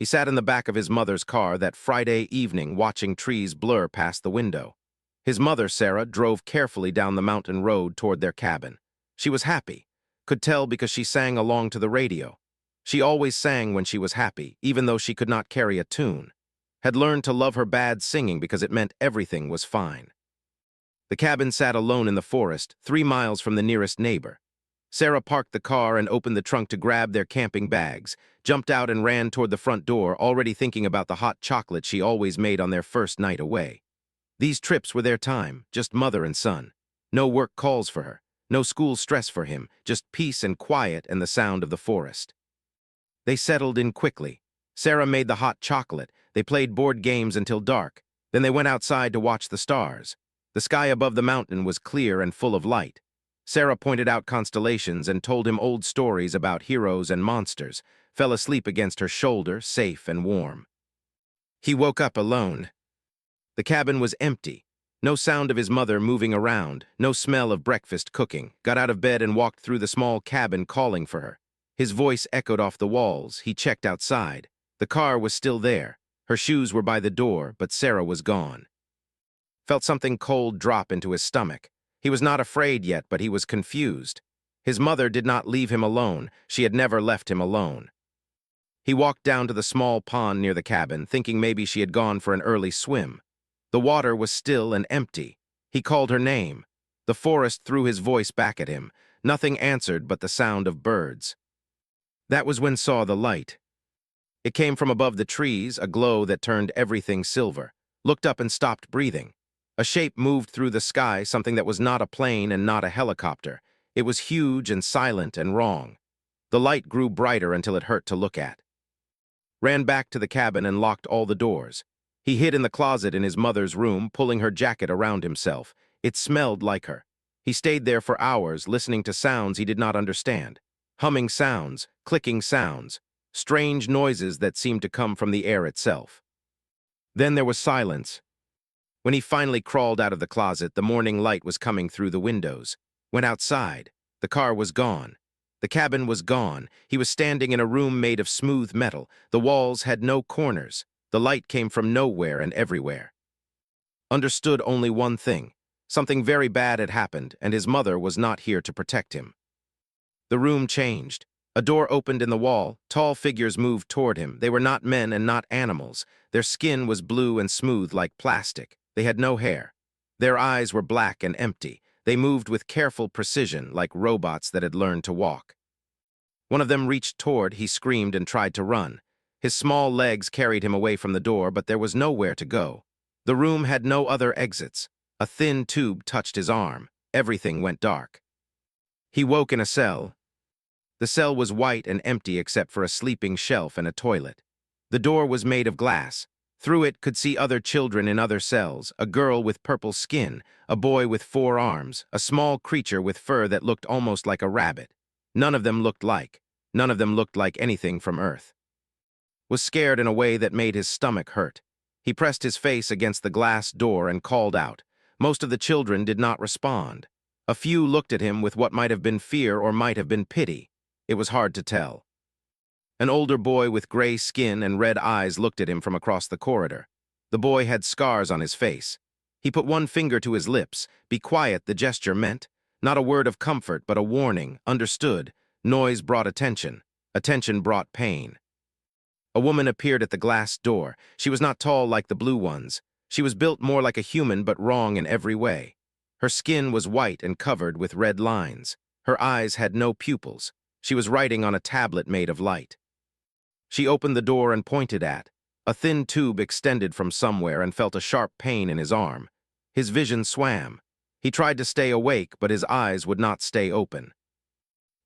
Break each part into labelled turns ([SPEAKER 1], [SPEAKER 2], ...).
[SPEAKER 1] He sat in the back of his mother's car that Friday evening watching trees blur past the window. His mother, Sarah, drove carefully down the mountain road toward their cabin. She was happy, could tell because she sang along to the radio. She always sang when she was happy, even though she could not carry a tune. Had learned to love her bad singing because it meant everything was fine. The cabin sat alone in the forest, 3 miles from the nearest neighbor. Sarah parked the car and opened the trunk to grab their camping bags, jumped out and ran toward the front door, already thinking about the hot chocolate she always made on their first night away. These trips were their time, just mother and son. No work calls for her, no school stress for him, just peace and quiet and the sound of the forest. They settled in quickly. Sarah made the hot chocolate. They played board games until dark. Then they went outside to watch the stars. The sky above the mountain was clear and full of light. Sarah pointed out constellations and told him old stories about heroes and monsters, fell asleep against her shoulder, safe and warm. He woke up alone. The cabin was empty. No sound of his mother moving around, no smell of breakfast cooking. Got out of bed and walked through the small cabin calling for her. His voice echoed off the walls. He checked outside. The car was still there. Her shoes were by the door, but Sarah was gone. Felt something cold drop into his stomach. He was not afraid yet, but he was confused. His mother did not leave him alone. She had never left him alone. He walked down to the small pond near the cabin, thinking maybe she had gone for an early swim. The water was still and empty. He called her name. The forest threw his voice back at him. Nothing answered but the sound of birds. That was when saw the light. It came from above the trees, a glow that turned everything silver. Looked up and stopped breathing. A shape moved through the sky, something that was not a plane and not a helicopter. It was huge and silent and wrong. The light grew brighter until it hurt to look at. Ran back to the cabin and locked all the doors. He hid in the closet in his mother's room, pulling her jacket around himself. It smelled like her. He stayed there for hours, listening to sounds he did not understand. Humming sounds, clicking sounds, strange noises that seemed to come from the air itself. Then there was silence. When he finally crawled out of the closet, the morning light was coming through the windows. Went outside. The car was gone. The cabin was gone. He was standing in a room made of smooth metal. The walls had no corners. The light came from nowhere and everywhere. Understood only one thing. Something very bad had happened, and his mother was not here to protect him. The room changed. A door opened in the wall. Tall figures moved toward him. They were not men and not animals. Their skin was blue and smooth like plastic. They had no hair. Their eyes were black and empty. They moved with careful precision, like robots that had learned to walk. One of them reached toward. He screamed and tried to run. His small legs carried him away from the door, but there was nowhere to go. The room had no other exits. A thin tube touched his arm. Everything went dark. He woke in a cell. The cell was white and empty except for a sleeping shelf and a toilet. The door was made of glass. Through it could see other children in other cells, a girl with purple skin, a boy with 4 arms, a small creature with fur that looked almost like a rabbit. None of them looked like anything from Earth. Was scared in a way that made his stomach hurt. He pressed his face against the glass door and called out. Most of the children did not respond. A few looked at him with what might have been fear or might have been pity. It was hard to tell. An older boy with gray skin and red eyes looked at him from across the corridor. The boy had scars on his face. He put one finger to his lips. Be quiet, the gesture meant. Not a word of comfort, but a warning. Understood. Noise brought attention. Attention brought pain. A woman appeared at the glass door. She was not tall like the blue ones. She was built more like a human, but wrong in every way. Her skin was white and covered with red lines. Her eyes had no pupils. She was writing on a tablet made of light. She opened the door and pointed at. A thin tube extended from somewhere and felt a sharp pain in his arm. His vision swam. He tried to stay awake, but his eyes would not stay open.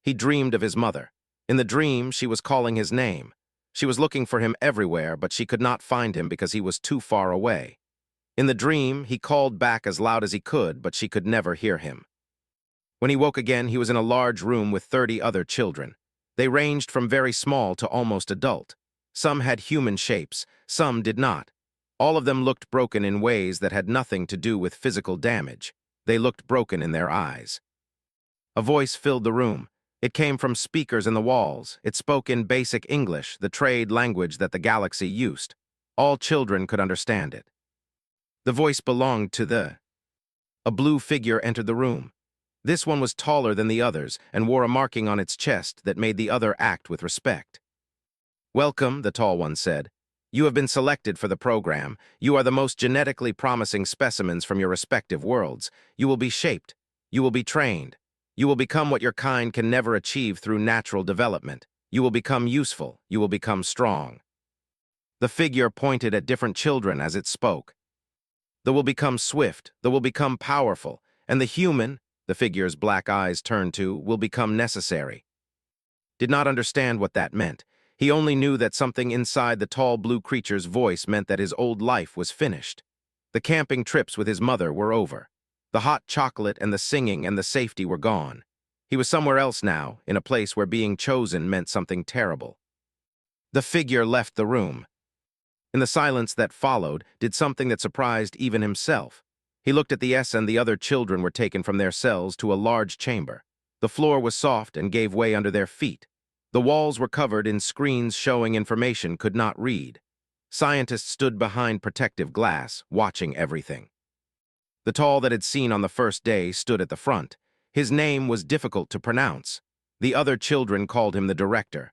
[SPEAKER 1] He dreamed of his mother. In the dream, she was calling his name. She was looking for him everywhere, but she could not find him because he was too far away. In the dream, he called back as loud as he could, but she could never hear him. When he woke again, he was in a large room with 30 other children. They ranged from very small to almost adult. Some had human shapes, some did not. All of them looked broken in ways that had nothing to do with physical damage. They looked broken in their eyes. A voice filled the room. It came from speakers in the walls. It spoke in basic English, the trade language that the galaxy used. All children could understand it. The voice belonged to the... A blue figure entered the room. This one was taller than the others and wore a marking on its chest that made the other act with respect. "Welcome," the tall one said. "You have been selected for the program. You are the most genetically promising specimens from your respective worlds. You will be shaped. You will be trained. You will become what your kind can never achieve through natural development. You will become useful. You will become strong." The figure pointed at different children as it spoke. "They will become swift. They will become powerful. And the human," the figure's black eyes turned to, "will become necessary." Did not understand what that meant. He only knew that something inside the tall blue creature's voice meant that his old life was finished. The camping trips with his mother were over. The hot chocolate and the singing and the safety were gone. He was somewhere else now, in a place where being chosen meant something terrible. The figure left the room. In the silence that followed, did something that surprised even himself. He looked at the S and the other children were taken from their cells to a large chamber. The floor was soft and gave way under their feet. The walls were covered in screens showing information could not read. Scientists stood behind protective glass, watching everything. The tall that had seen on the first day stood at the front. His name was difficult to pronounce. The other children called him the director.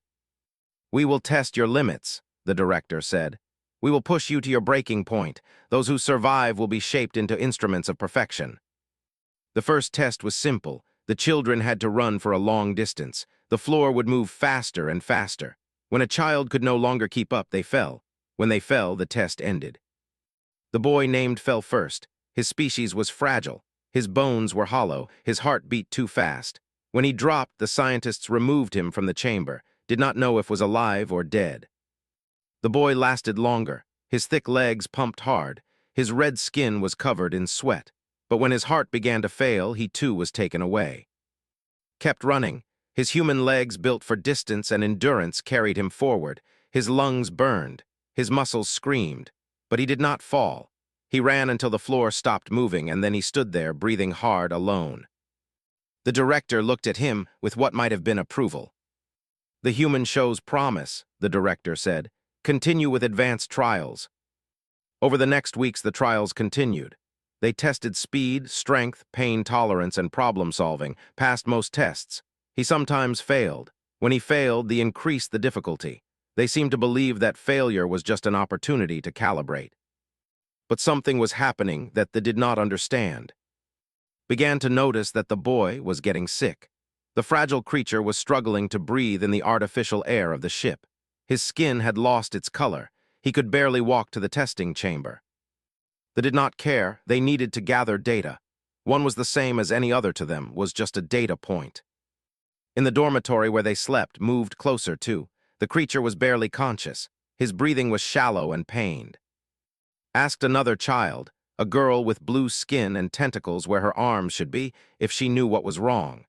[SPEAKER 1] "We will test your limits," the director said. "We will push you to your breaking point. Those who survive will be shaped into instruments of perfection." The first test was simple. The children had to run for a long distance. The floor would move faster and faster. When a child could no longer keep up, they fell. When they fell, the test ended. The boy named fell first. His species was fragile. His bones were hollow. His heart beat too fast. When he dropped, the scientists removed him from the chamber, did not know if was alive or dead. The boy lasted longer. His thick legs pumped hard. His red skin was covered in sweat. But when his heart began to fail, he too was taken away. Kept running. His human legs built for distance and endurance carried him forward. His lungs burned. His muscles screamed. But he did not fall. He ran until the floor stopped moving, and then he stood there, breathing hard, alone. The director looked at him with what might have been approval. "The human shows promise," the director said. "Continue with advanced trials." Over the next weeks, the trials continued. They tested speed, strength, pain tolerance, and problem-solving, passed most tests. He sometimes failed. When he failed, they increased the difficulty. They seemed to believe that failure was just an opportunity to calibrate. But something was happening that they did not understand. Began to notice that the boy was getting sick. The fragile creature was struggling to breathe in the artificial air of the ship. His skin had lost its color. He could barely walk to the testing chamber. They did not care. They needed to gather data. One was the same as any other to them, was just a data point. In the dormitory where they slept, moved closer too. The creature was barely conscious. His breathing was shallow and pained. Asked another child, a girl with blue skin and tentacles where her arms should be, if she knew what was wrong.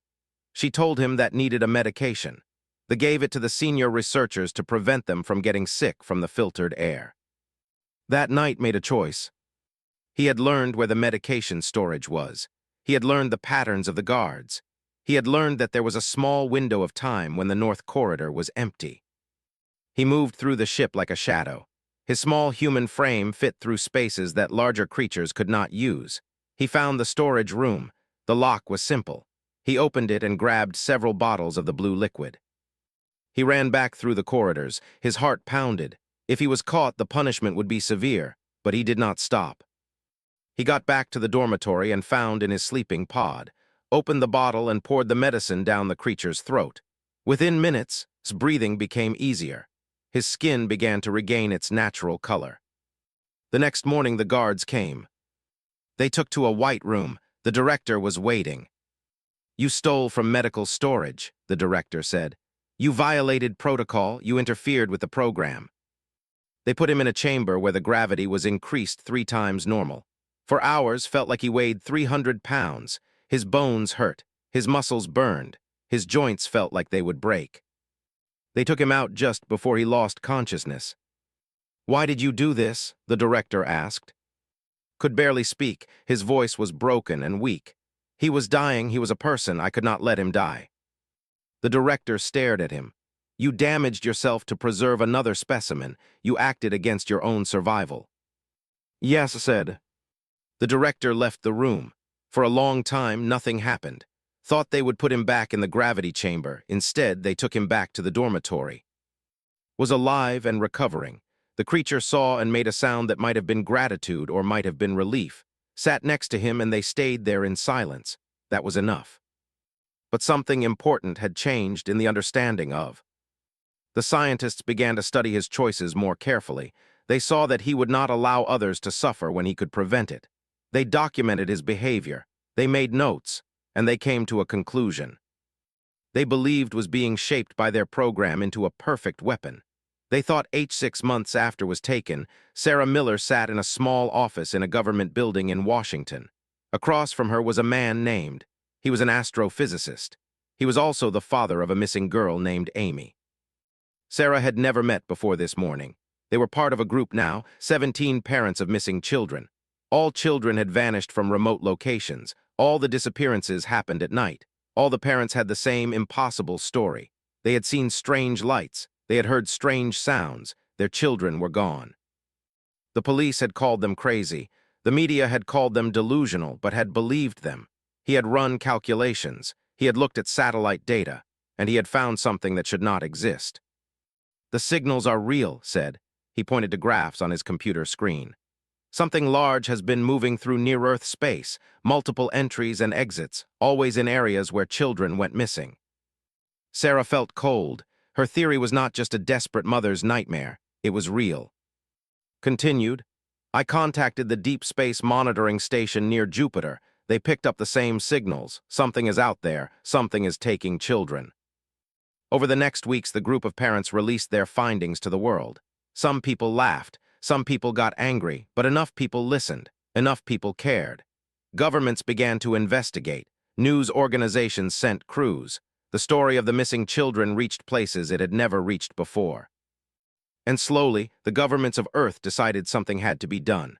[SPEAKER 1] She told him that needed a medication. They gave it to the senior researchers to prevent them from getting sick from the filtered air. That night made a choice. He had learned where the medication storage was. He had learned the patterns of the guards. He had learned that there was a small window of time when the north corridor was empty. He moved through the ship like a shadow. His small human frame fit through spaces that larger creatures could not use. He found the storage room. The lock was simple. He opened it and grabbed several bottles of the blue liquid. He ran back through the corridors. His heart pounded. If he was caught, the punishment would be severe, but he did not stop. He got back to the dormitory and found in his sleeping pod, opened the bottle and poured the medicine down the creature's throat. Within minutes, his breathing became easier. His skin began to regain its natural color. The next morning, the guards came. They took to a white room. The director was waiting. "You stole from medical storage," the director said. "You violated protocol. You interfered with the program." They put him in a chamber where the gravity was increased 3 times normal. For hours, felt like he weighed 300 pounds. His bones hurt. His muscles burned. His joints felt like they would break. They took him out just before he lost consciousness. "Why did you do this?" the director asked. Could barely speak. His voice was broken and weak. "He was dying. He was a person. I could not let him die." The director stared at him. You damaged yourself to preserve another specimen. You acted against your own survival. Yes, said. The director left the room. For a long time, nothing happened. Thought they would put him back in the gravity chamber. Instead, they took him back to the dormitory. Was alive and recovering. The creature saw and made a sound that might have been gratitude or might have been relief. Sat next to him and they stayed there in silence. That was enough. But something important had changed in the understanding of. The scientists began to study his choices more carefully. They saw that he would not allow others to suffer when he could prevent it. They documented his behavior. They made notes, and they came to a conclusion. They believed was being shaped by their program into a perfect weapon. They thought 6 months after was taken, Sarah Miller sat in a small office in a government building in Washington. Across from her was a man named. He was an astrophysicist. He was also the father of a missing girl named Amy. Sarah had never met before this morning. They were part of a group now, 17 parents of missing children. All children had vanished from remote locations. All the disappearances happened at night. All the parents had the same impossible story. They had seen strange lights. They had heard strange sounds. Their children were gone. The police had called them crazy. The media had called them delusional, but had believed them. He had run calculations. He had looked at satellite data, and he had found something that should not exist. The signals are real, said. He pointed to graphs on his computer screen. Something large has been moving through near-Earth space, multiple entries and exits, always in areas where children went missing. Sarah felt cold. Her theory was not just a desperate mother's nightmare. It was real. Continued, I contacted the Deep Space Monitoring Station near Jupiter. They picked up the same signals. Something is out there. Something is taking children. Over the next weeks, the group of parents released their findings to the world. Some people laughed. Some people got angry, but enough people listened. Enough people cared. Governments began to investigate. News organizations sent crews. The story of the missing children reached places it had never reached before. And slowly, the governments of Earth decided something had to be done.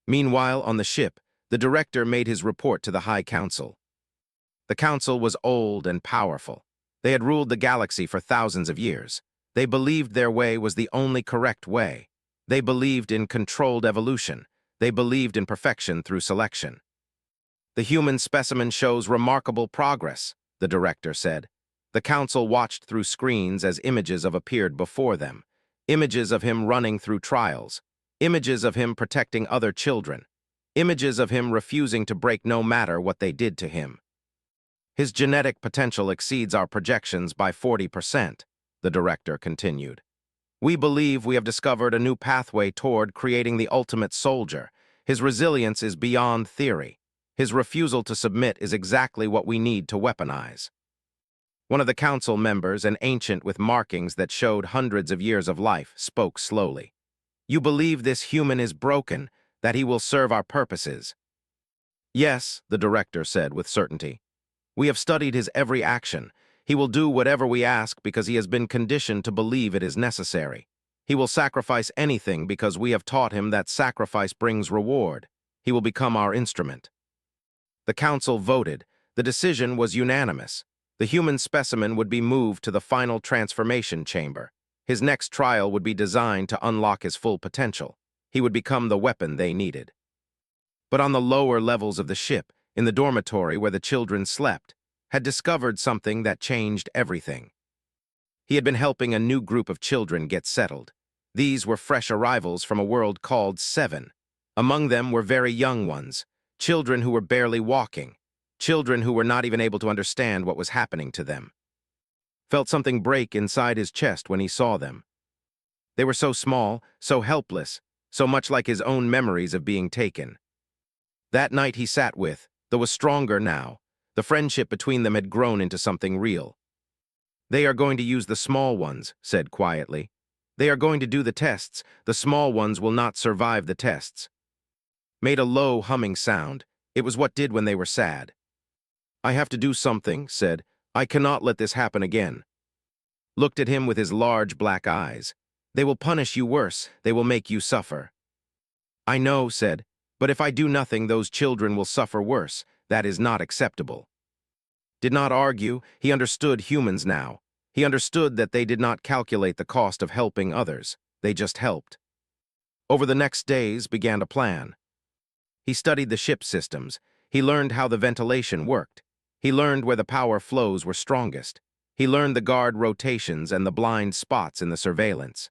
[SPEAKER 1] Meanwhile, on the ship, the director made his report to the High Council. The council was old and powerful. They had ruled the galaxy for thousands of years. They believed their way was the only correct way. They believed in controlled evolution. They believed in perfection through selection. The human specimen shows remarkable progress, the director said. The council watched through screens as images of appeared before them. Images of him running through trials. Images of him protecting other children. Images of him refusing to break no matter what they did to him. His genetic potential exceeds our projections by 40%, the director continued. We believe we have discovered a new pathway toward creating the ultimate soldier. His resilience is beyond theory. His refusal to submit is exactly what we need to weaponize. One of the council members, an ancient with markings that showed hundreds of years of life, spoke slowly. You believe this human is broken, that he will serve our purposes. Yes, the director said with certainty. We have studied his every action. He will do whatever we ask because he has been conditioned to believe it is necessary. He will sacrifice anything because we have taught him that sacrifice brings reward. He will become our instrument. The council voted. The decision was unanimous. The human specimen would be moved to the final transformation chamber. His next trial would be designed to unlock his full potential. He would become the weapon they needed. But on the lower levels of the ship, in the dormitory where the children slept, had discovered something that changed everything. He had been helping a new group of children get settled. These were fresh arrivals from a world called Seven. Among them were very young ones, children who were barely walking, children who were not even able to understand what was happening to them. Felt something break inside his chest when he saw them. They were so small, so helpless, so much like his own memories of being taken. That night he sat with, though was stronger now. The friendship between them had grown into something real. They are going to use the small ones, said quietly. They are going to do the tests. The small ones will not survive the tests. Made a low humming sound. It was what did when they were sad. I have to do something, said. I cannot let this happen again. Looked at him with his large black eyes. They will punish you worse. They will make you suffer. I know, said, but if I do nothing, those children will suffer worse. That is not acceptable. Did not argue, he understood humans now. He understood that they did not calculate the cost of helping others. They just helped. Over the next days began a plan. He studied the ship systems. He learned how the ventilation worked. He learned where the power flows were strongest. He learned the guard rotations and the blind spots in the surveillance.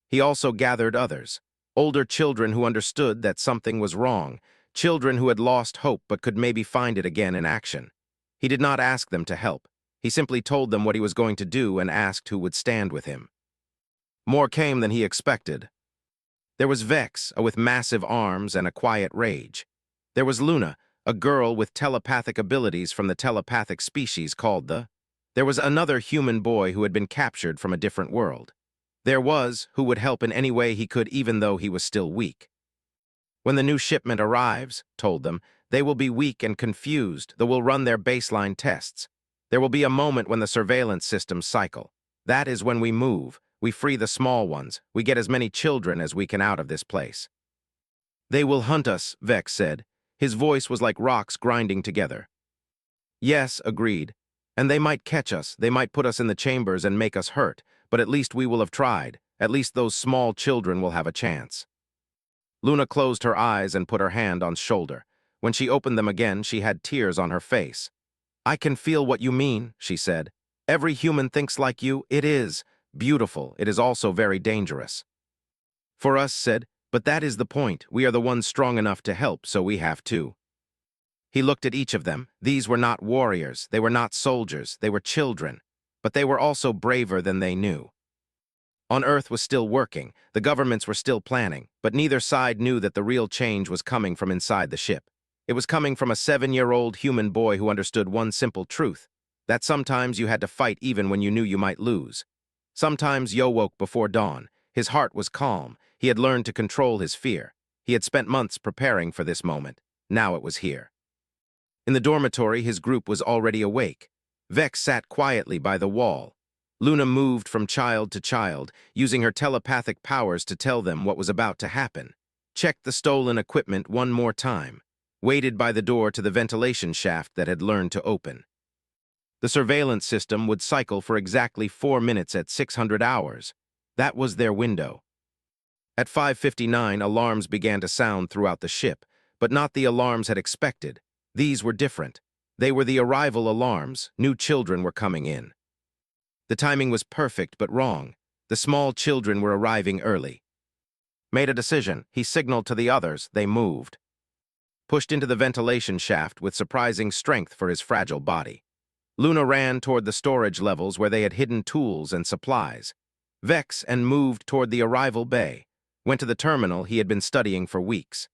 [SPEAKER 1] He also gathered others, older children who understood that something was wrong, children who had lost hope but could maybe find it again in action. He did not ask them to help. He simply told them what he was going to do and asked who would stand with him. More came than he expected. There was Vex, with massive arms and a quiet rage. There was Luna, a girl with telepathic abilities from the telepathic species called the... There was another human boy who had been captured from a different world. There was who would help in any way he could even though he was still weak. When the new shipment arrives, told them, they will be weak and confused, though will run their baseline tests. There will be a moment when the surveillance systems cycle. That is when we move, we free the small ones, we get as many children as we can out of this place. They will hunt us, Vex said. His voice was like rocks grinding together. Yes, agreed. And they might catch us, they might put us in the chambers and make us hurt, but at least we will have tried. At least those small children will have a chance. Luna closed her eyes and put her hand on shoulder. When she opened them again, she had tears on her face. I can feel what you mean, she said. Every human thinks like you. It is beautiful. It is also very dangerous. For us, said, but that is the point. We are the ones strong enough to help, so we have to. He looked at each of them. These were not warriors. They were not soldiers. They were children. But they were also braver than they knew. On Earth was still working. The governments were still planning, but neither side knew that the real change was coming from inside the ship. It was coming from a 7-year-old human boy who understood one simple truth, that sometimes you had to fight even when you knew you might lose. Sometimes Yo woke before dawn. His heart was calm. He had learned to control his fear. He had spent months preparing for this moment. Now it was here. In the dormitory, his group was already awake. Vex sat quietly by the wall. Luna moved from child to child, using her telepathic powers to tell them what was about to happen. Checked the stolen equipment one more time. Waited by the door to the ventilation shaft that had learned to open. The surveillance system would cycle for exactly 4 minutes at 600 hours. That was their window. At 5:59, alarms began to sound throughout the ship, but not the alarms had expected. These were different. They were the arrival alarms. New children were coming in. The timing was perfect but wrong. The small children were arriving early. Made a decision. He signaled to the others. They moved. Pushed into the ventilation shaft with surprising strength for his fragile body. Luna ran toward the storage levels where they had hidden tools and supplies. Vex and moved toward the arrival bay. Went to the terminal he had been studying for weeks.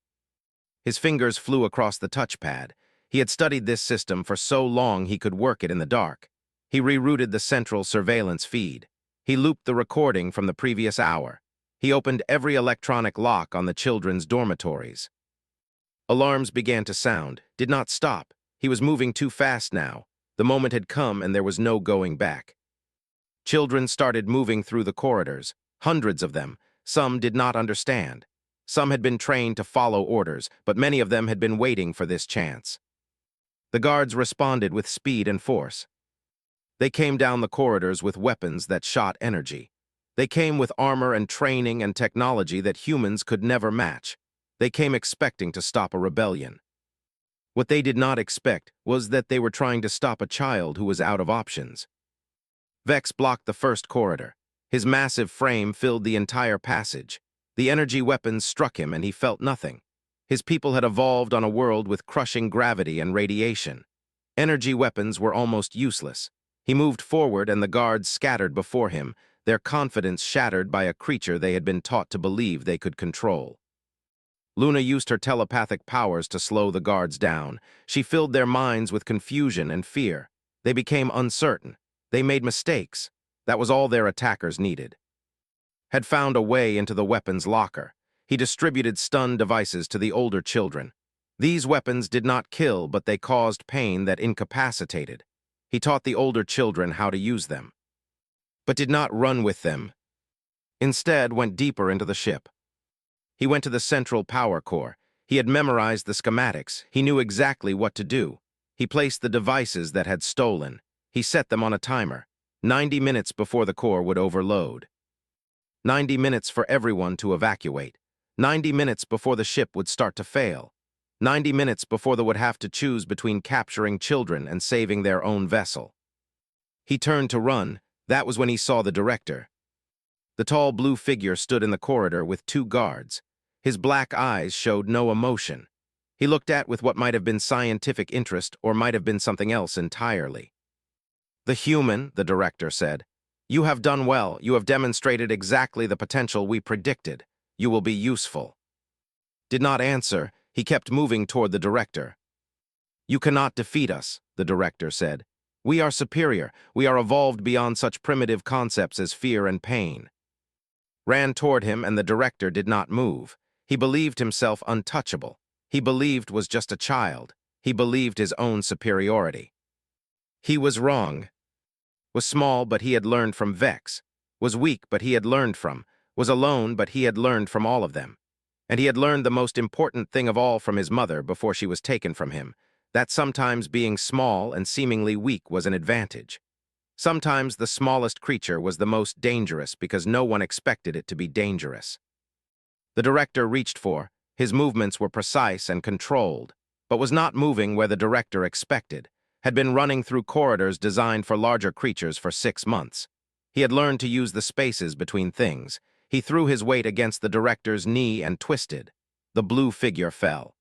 [SPEAKER 1] His fingers flew across the touchpad. He had studied this system for so long he could work it in the dark. He rerouted the central surveillance feed. He looped the recording from the previous hour. He opened every electronic lock on the children's dormitories. Alarms began to sound, did not stop. He was moving too fast now. The moment had come and there was no going back. Children started moving through the corridors, hundreds of them. Some did not understand. Some had been trained to follow orders, but many of them had been waiting for this chance. The guards responded with speed and force. They came down the corridors with weapons that shot energy. They came with armor and training and technology that humans could never match. They came expecting to stop a rebellion. What they did not expect was that they were trying to stop a child who was out of options. Vex blocked the first corridor. His massive frame filled the entire passage. The energy weapons struck him and he felt nothing. His people had evolved on a world with crushing gravity and radiation. Energy weapons were almost useless. He moved forward and the guards scattered before him, their confidence shattered by a creature they had been taught to believe they could control. Luna used her telepathic powers to slow the guards down. She filled their minds with confusion and fear. They became uncertain. They made mistakes. That was all their attackers needed. Had found a way into the weapons locker. He distributed stun devices to the older children. These weapons did not kill, but they caused pain that incapacitated. He taught the older children how to use them, but did not run with them. Instead, went deeper into the ship. He went to the central power core. He had memorized the schematics. He knew exactly what to do. He placed the devices that had stolen. He set them on a timer. 90 minutes before the core would overload. 90 minutes for everyone to evacuate. 90 minutes before the ship would start to fail. 90 minutes before they would have to choose between capturing children and saving their own vessel. He turned to run. That was when he saw the director. The tall blue figure stood in the corridor with two guards. His black eyes showed no emotion. He looked at with what might have been scientific interest or might have been something else entirely. "The human," the director said. "You have done well. You have demonstrated exactly the potential we predicted. You will be useful." Did not answer. He kept moving toward the director. "You cannot defeat us," the director said. "We are superior. We are evolved beyond such primitive concepts as fear and pain." Ran toward him, and the director did not move. He believed himself untouchable. He believed was just a child. He believed his own superiority. He was wrong. Was small, but he had learned from Vex. Was weak, but he had learned from. Was alone, but he had learned from all of them. And he had learned the most important thing of all from his mother before she was taken from him, that sometimes being small and seemingly weak was an advantage. Sometimes the smallest creature was the most dangerous because no one expected it to be dangerous. The director reached for. His movements were precise and controlled, but was not moving where the director expected. Had been running through corridors designed for larger creatures for 6 months. He had learned to use the spaces between things. He threw his weight against the director's knee and twisted. The blue figure fell.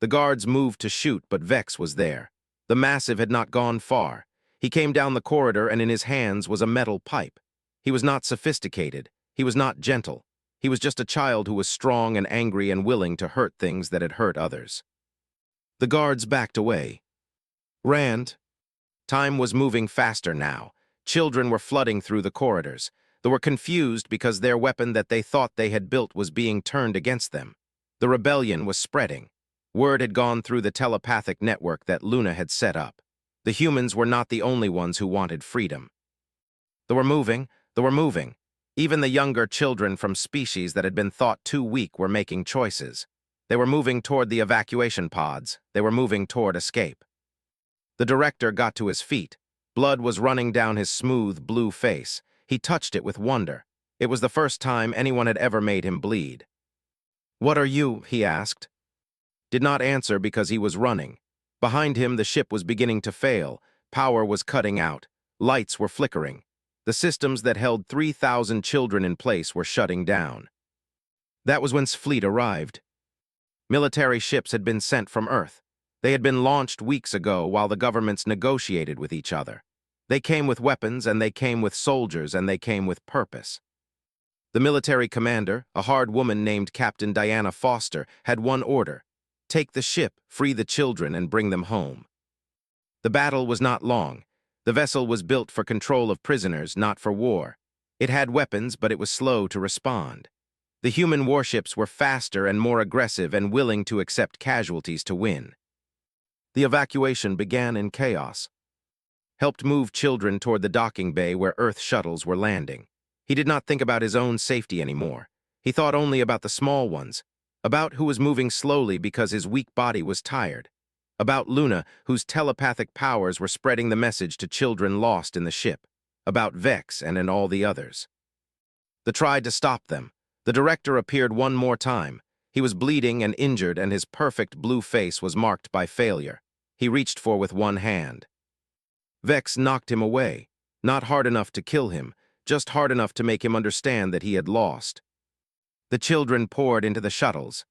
[SPEAKER 1] The guards moved to shoot, but Vex was there. The massive had not gone far. He came down the corridor, and in his hands was a metal pipe. He was not sophisticated. He was not gentle. He was just a child who was strong and angry and willing to hurt things that had hurt others. The guards backed away. Rand. Time was moving faster now. Children were flooding through the corridors. They were confused because their weapon that they thought they had built was being turned against them. The rebellion was spreading. Word had gone through the telepathic network that Luna had set up. The humans were not the only ones who wanted freedom. They were moving. Even the younger children from species that had been thought too weak were making choices. They were moving toward the evacuation pods. They were moving toward escape. The director got to his feet. Blood was running down his smooth blue face. He touched it with wonder. It was the first time anyone had ever made him bleed. "What are you?" he asked. Did not answer because he was running. Behind him, the ship was beginning to fail. Power was cutting out. Lights were flickering. The systems that held 3,000 children in place were shutting down. That was when fleet arrived. Military ships had been sent from Earth. They had been launched weeks ago while the governments negotiated with each other. They came with weapons, and they came with soldiers, and they came with purpose. The military commander, a hard woman named Captain Diana Foster, had one order: take the ship, free the children, and bring them home. The battle was not long. The vessel was built for control of prisoners, not for war. It had weapons, but it was slow to respond. The human warships were faster and more aggressive and willing to accept casualties to win. The evacuation began in chaos. Helped move children toward the docking bay where Earth shuttles were landing. He did not think about his own safety anymore. He thought only about the small ones, about who was moving slowly because his weak body was tired, about Luna, whose telepathic powers were spreading the message to children lost in the ship, about Vex and all the others. They tried to stop them. The director appeared one more time. He was bleeding and injured, and his perfect blue face was marked by failure. He reached for with one hand. Vex knocked him away, not hard enough to kill him, just hard enough to make him understand that he had lost. The children poured into the shuttles.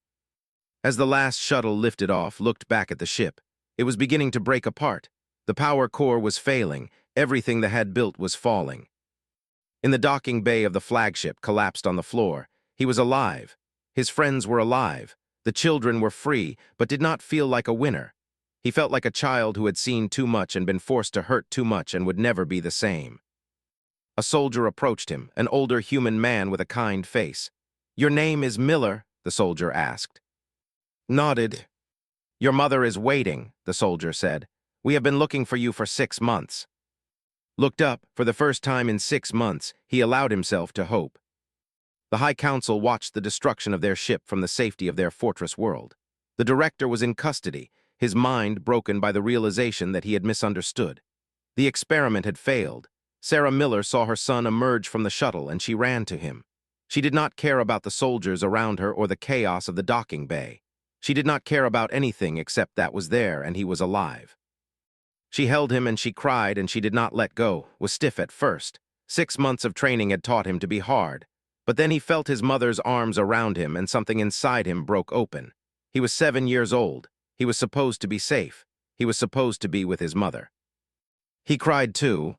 [SPEAKER 1] As the last shuttle lifted off, looked back at the ship. It was beginning to break apart. The power core was failing. Everything they had built was falling. In the docking bay of the flagship collapsed on the floor. He was alive. His friends were alive. The children were free, but did not feel like a winner. He felt like a child who had seen too much and been forced to hurt too much and would never be the same. A soldier approached him, an older human man with a kind face. "Your name is Miller?" the soldier asked. Nodded. "Your mother is waiting," the soldier said. "We have been looking for you for 6 months." Looked up. For the first time in 6 months, he allowed himself to hope. The High Council watched the destruction of their ship from the safety of their fortress world. The director was in custody. his mind broken by the realization that he had misunderstood. The experiment had failed. Sarah Miller saw her son emerge from the shuttle and she ran to him. She did not care about the soldiers around her or the chaos of the docking bay. She did not care about anything except that was there and he was alive. She held him and she cried and she did not let go, was stiff at first. 6 months of training had taught him to be hard. But then he felt his mother's arms around him and something inside him broke open. He was 7 years old. He was supposed to be safe. He was supposed to be with his mother. He cried too.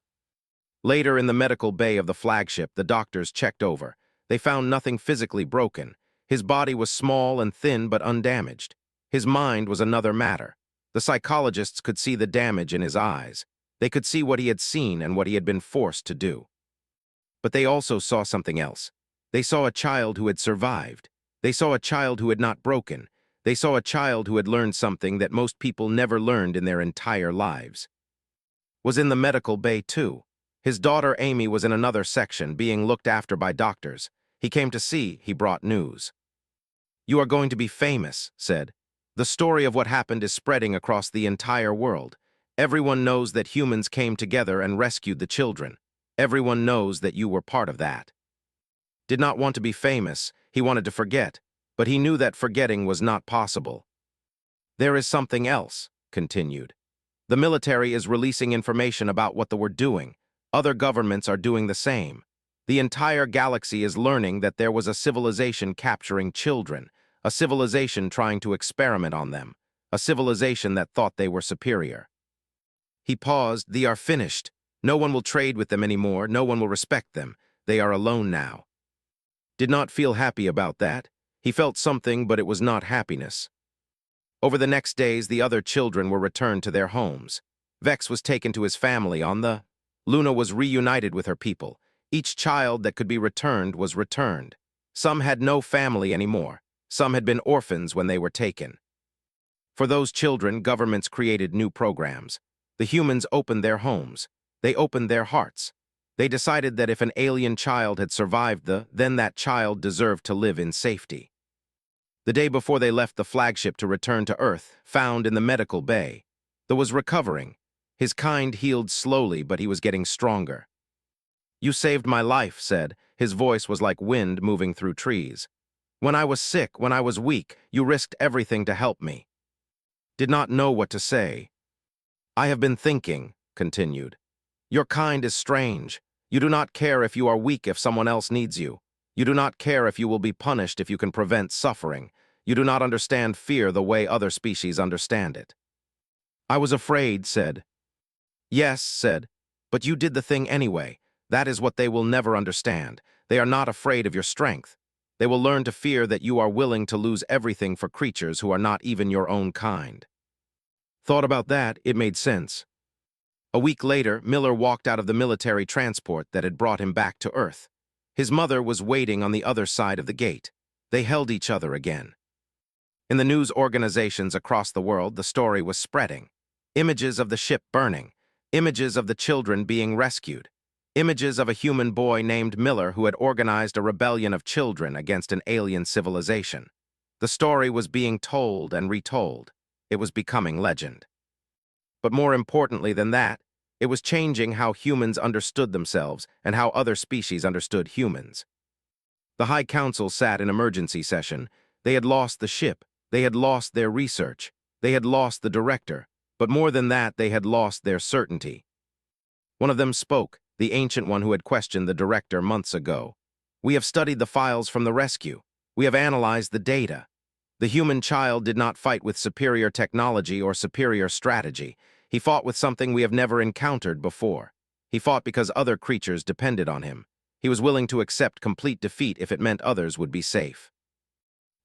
[SPEAKER 1] Later in the medical bay of the flagship, the doctors checked over. They found nothing physically broken. His body was small and thin but undamaged. His mind was another matter. The psychologists could see the damage in his eyes. They could see what he had seen and what he had been forced to do. But they also saw something else. They saw a child who had survived. They saw a child who had not broken. They saw a child who had learned something that most people never learned in their entire lives. Was in the medical bay too. His daughter Amy was in another section, being looked after by doctors. He came to see, he brought news. "You are going to be famous," said. "The story of what happened is spreading across the entire world. Everyone knows that humans came together and rescued the children. Everyone knows that you were part of that." Did not want to be famous, he wanted to forget, but he knew that forgetting was not possible. "There is something else," continued. "The military is releasing information about what they were doing. Other governments are doing the same. The entire galaxy is learning that there was a civilization capturing children, a civilization trying to experiment on them, a civilization that thought they were superior." He paused. "They are finished. No one will trade with them anymore. No one will respect them. They are alone now." Did not feel happy about that. He felt something, but it was not happiness. Over the next days, the other children were returned to their homes. Vex was taken to his family on the... Luna was reunited with her people. Each child that could be returned was returned. Some had no family anymore. Some had been orphans when they were taken. For those children, governments created new programs. The humans opened their homes. They opened their hearts. They decided that if an alien child had survived then that child deserved to live in safety. The day before they left the flagship to return to Earth, found in the medical bay, there was recovering. His kind healed slowly, but he was getting stronger. "You saved my life," said. His voice was like wind moving through trees. "When I was sick, when I was weak, you risked everything to help me." Did not know what to say. "I have been thinking," continued. "Your kind is strange. You do not care if you are weak if someone else needs you. You do not care if you will be punished if you can prevent suffering. You do not understand fear the way other species understand it." "I was afraid," said. "Yes," said, "but you did the thing anyway. That is what they will never understand. They are not afraid of your strength. They will learn to fear that you are willing to lose everything for creatures who are not even your own kind." Thought about that, it made sense. A week later, Miller walked out of the military transport that had brought him back to Earth. His mother was waiting on the other side of the gate. They held each other again. In the news organizations across the world, the story was spreading. Images of the ship burning. Images of the children being rescued. Images of a human boy named Miller who had organized a rebellion of children against an alien civilization. The story was being told and retold. It was becoming legend. But more importantly than that, it was changing how humans understood themselves and how other species understood humans. The High Council sat in emergency session. They had lost the ship. They had lost their research. They had lost the director. But more than that, they had lost their certainty. One of them spoke, the ancient one who had questioned the director months ago. "We have studied the files from the rescue. We have analyzed the data. The human child did not fight with superior technology or superior strategy. He fought with something we have never encountered before. He fought because other creatures depended on him. He was willing to accept complete defeat if it meant others would be safe."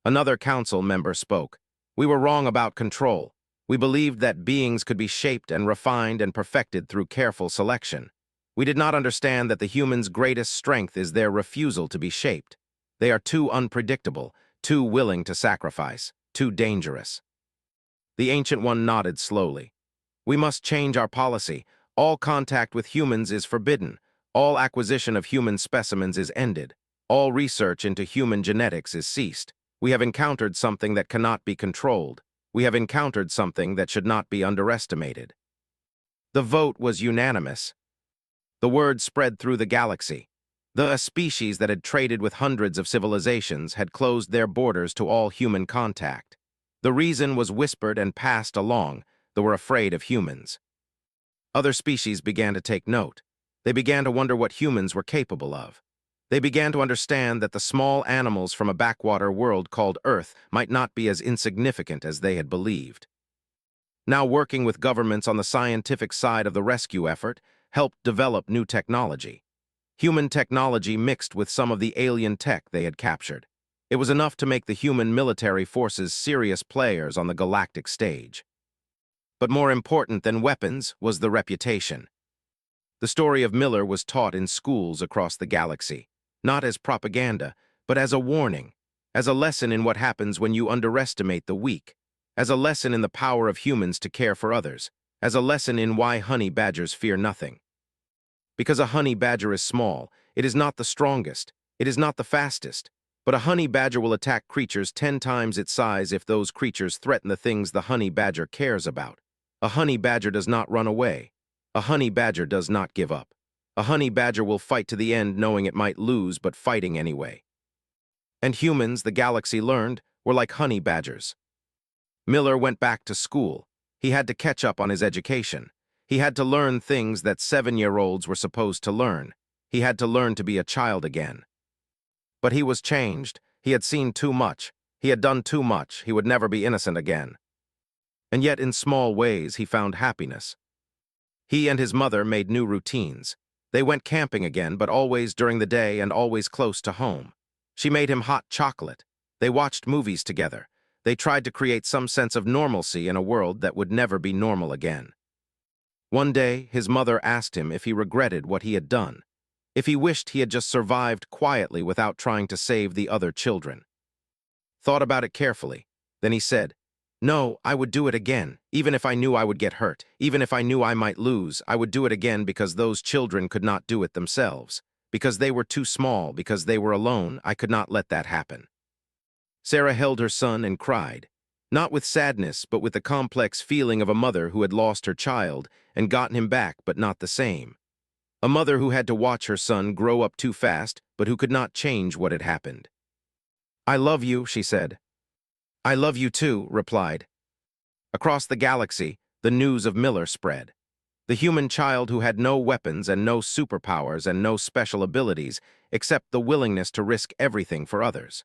[SPEAKER 1] Another council member spoke. "We were wrong about control. We believed that beings could be shaped and refined and perfected through careful selection. We did not understand that the human's greatest strength is their refusal to be shaped. They are too unpredictable, too willing to sacrifice, too dangerous." The Ancient One nodded slowly. "We must change our policy. All contact with humans is forbidden. All acquisition of human specimens is ended. All research into human genetics is ceased. We have encountered something that cannot be controlled. We have encountered something that should not be underestimated. The vote was unanimous. The word spread through the galaxy. The species that had traded with hundreds of civilizations had closed their borders to all human contact. The reason was whispered and passed along. They were afraid of humans. Other species began to take note. They began to wonder what humans were capable of. They began to understand that the small animals from a backwater world called Earth might not be as insignificant as they had believed. Now working with governments on the scientific side of the rescue effort helped develop new technology. Human technology mixed with some of the alien tech they had captured. It was enough to make the human military forces serious players on the galactic stage. But more important than weapons was the reputation. The story of Miller was taught in schools across the galaxy, not as propaganda, but as a warning, as a lesson in what happens when you underestimate the weak, as a lesson in the power of humans to care for others, as a lesson in why honey badgers fear nothing. Because a honey badger is small, it is not the strongest, it is not the fastest, but a honey badger will attack creatures 10 times its size if those creatures threaten the things the honey badger cares about. A honey badger does not run away. A honey badger does not give up. A honey badger will fight to the end knowing it might lose but fighting anyway. And humans, the galaxy learned, were like honey badgers. Miller went back to school. He had to catch up on his education. He had to learn things that 7-year-olds were supposed to learn. He had to learn to be a child again. But he was changed. He had seen too much. He had done too much. He would never be innocent again. And yet in small ways he found happiness. He and his mother made new routines. They went camping again, but always during the day and always close to home. She made him hot chocolate. They watched movies together. They tried to create some sense of normalcy in a world that would never be normal again. One day, his mother asked him if he regretted what he had done, if he wished he had just survived quietly without trying to save the other children. Thought about it carefully. Then he said, "No, I would do it again, even if I knew I would get hurt, even if I knew I might lose, I would do it again because those children could not do it themselves. Because they were too small, because they were alone, I could not let that happen." Sarah held her son and cried, not with sadness, but with the complex feeling of a mother who had lost her child and gotten him back, but not the same. A mother who had to watch her son grow up too fast, but who could not change what had happened. "I love you," she said. "I love you too," replied. Across the galaxy, the news of Miller spread. The human child who had no weapons and no superpowers and no special abilities, except the willingness to risk everything for others.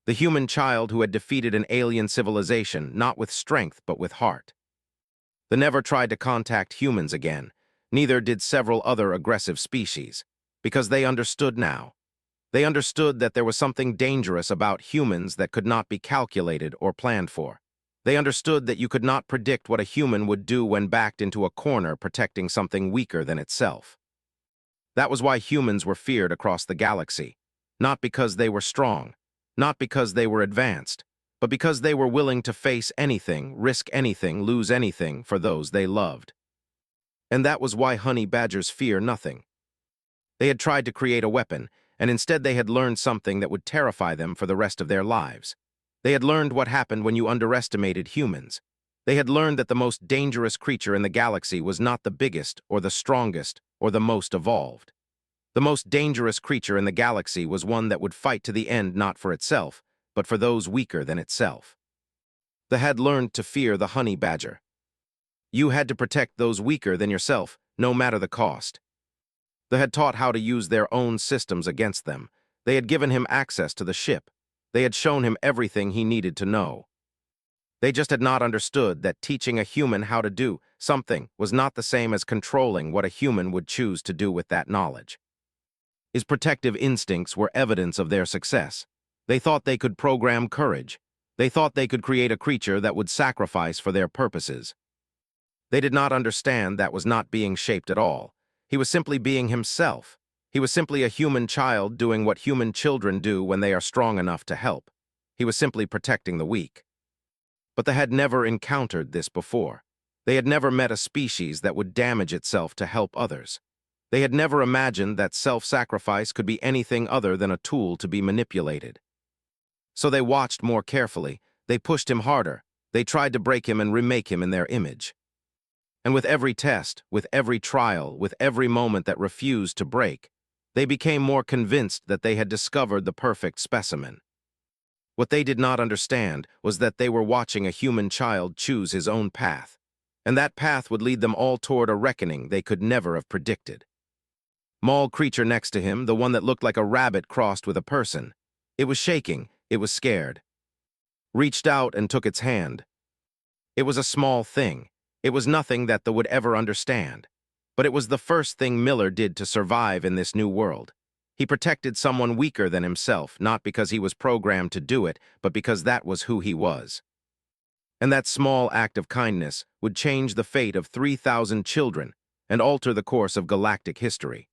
[SPEAKER 1] The human child who had defeated an alien civilization, not with strength but with heart. They never tried to contact humans again, neither did several other aggressive species, because they understood now. They understood that there was something dangerous about humans that could not be calculated or planned for. They understood that you could not predict what a human would do when backed into a corner protecting something weaker than itself. That was why humans were feared across the galaxy, not because they were strong, not because they were advanced, but because they were willing to face anything, risk anything, lose anything for those they loved. And that was why honey badgers fear nothing. They had tried to create a weapon, and instead they had learned something that would terrify them for the rest of their lives. They had learned what happened when you underestimated humans. They had learned that the most dangerous creature in the galaxy was not the biggest or the strongest or the most evolved. The most dangerous creature in the galaxy was one that would fight to the end not for itself, but for those weaker than itself. They had learned to fear the honey badger. You had to protect those weaker than yourself, no matter the cost. They had taught how to use their own systems against them. They had given him access to the ship. They had shown him everything he needed to know. They just had not understood that teaching a human how to do something was not the same as controlling what a human would choose to do with that knowledge. His protective instincts were evidence of their success. They thought they could program courage. They thought they could create a creature that would sacrifice for their purposes. They did not understand that was not being shaped at all. He was simply being himself. He was simply a human child doing what human children do when they are strong enough to help. He was simply protecting the weak. But they had never encountered this before. They had never met a species that would damage itself to help others. They had never imagined that self-sacrifice could be anything other than a tool to be manipulated. So they watched more carefully. They pushed him harder. They tried to break him and remake him in their image. And with every test, with every trial, with every moment that refused to break, they became more convinced that they had discovered the perfect specimen. What they did not understand was that they were watching a human child choose his own path, and that path would lead them all toward a reckoning they could never have predicted. Small creature next to him, the one that looked like a rabbit crossed with a person. It was shaking, it was scared. Reached out and took its hand. It was a small thing. It was nothing that they would ever understand. But it was the first thing Miller did to survive in this new world. He protected someone weaker than himself, not because he was programmed to do it, but because that was who he was. And that small act of kindness would change the fate of 3,000 children and alter the course of galactic history.